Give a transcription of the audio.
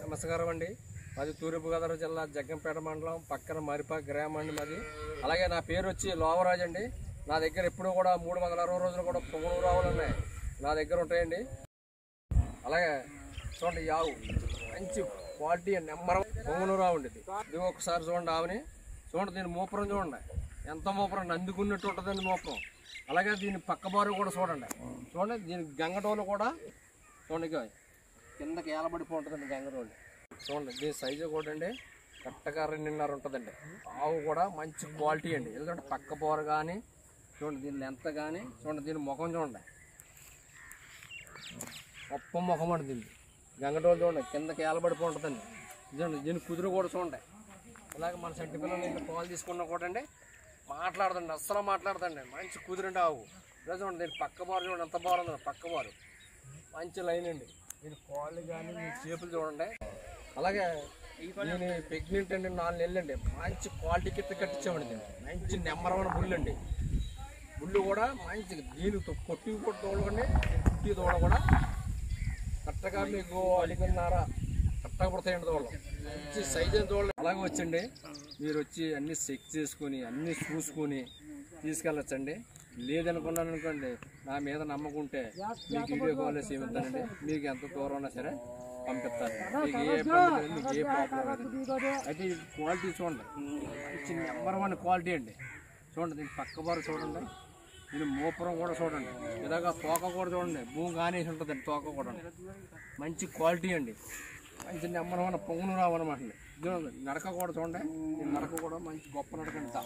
నమస్కారం అండి. మాది తూర్పుగోదావరి జిల్లా జగ్గంపేట మండలం పక్కన మరిపాక గ్రామం అండి మాది. అలాగే నా పేరు వచ్చి లోవరాజు అండి. నా దగ్గర ఎప్పుడు కూడా 360 రోజులు కూడా పొంగనూరు ఆవులు ఉన్నాయి నా దగ్గర ఉంటాయండి. అలాగే చూడండి ఈ ఆవు మంచి క్వాలిటీ నెంబర్ పొంగనూరు ఆవు ఉండేది. ఇది ఒకసారి చూడండి ఆవుని చూడండి, దీని మూపురం చూడండి ఎంత మూపురం అందుకున్నట్టు ఉంటుందండి మూపురం. అలాగే దీని పక్కబారు కూడా చూడండి దీని గంగటోలు కూడా చూడండి కిందకి ఏలబడిపోతుందండి గంగటోలు. చూడండి దీని సైజు కూడా అండి కరెక్ట్గా 2.5 ఉంటుందండి. ఆవు కూడా మంచి క్వాలిటీ అండి. ఎందుకంటే పక్క బోర కానీ చూడండి, దీని లెంత్ కానీ చూడండి, దీని ముఖం చూడండి గొప్ప ముఖం అండి. దీన్ని గంగటోలు చూడండి కిందకి ఏలబడిపోతుందండి. చూడండి దీని కుదురు కూడా చూడండి. అలాగే మన సంటి పిల్లలు పాలు తీసుకున్నా కూడా అండి మాట్లాడుతుంది, అస్సలు మాట్లాడుతుంది. మంచి కుదురండి ఆవు. ఇలా చూడండి దీని పక్క బారు చూడండి ఎంత బాగుంది. పక్క బారు మంచి లైన్ అండి. దీని కాళ్ళు కానీ మీ చేపులు చూడండి. అలాగే దీని ప్రెగ్నెంట్ అండి 4 నెలలు అండి. మంచి క్వాలిటీ కింద కట్టించామండి. దీన్ని మంచి నెంబర్ 1 బుల్ అండి. బుల్లు కూడా మంచి దీనితో కొట్టి కూడా తోడకండి, కుట్టి తోడ కూడా కరెక్ట్గా మీకు అడిగినారా కరెక్ట్గా పడతాయండి తోళ్ళు. మంచి సైజు తోళ్ళు. అలాగే వచ్చండి మీరు వచ్చి అన్నీ చెక్ చేసుకొని అన్నీ చూసుకొని తీసుకెళ్ళచ్చండి. లేదనుకున్నాను అనుకోండి, నా మీద నమ్మకుంటే మీకు వీడియో కాల్ చేయమంటానండి. మీకు ఎంత దూరం ఉన్నా సరే పంపిస్తాను. మీకు ఏ ఇబ్బంది లేదు, మీకు ఏ ప్రాబ్లం లేదండి. అయితే క్వాలిటీ చూడండి మంచి నెంబర్ 1 క్వాలిటీ అండి. చూడండి దీని పక్క బారు చూడండి, దీని మూపురం కూడా చూడండి. ఇలాగా తోక కూడా చూడండి భూమి కానేసి ఉంటుందండి. తోక కూడా మంచి క్వాలిటీ అండి. మంచి నెంబర్ 1 పొంగనూరు ఆవు అనమాట. చూడండి నడక కూడా చూడండి, ఈ నడక కూడా మంచి గొప్ప నడక అంట.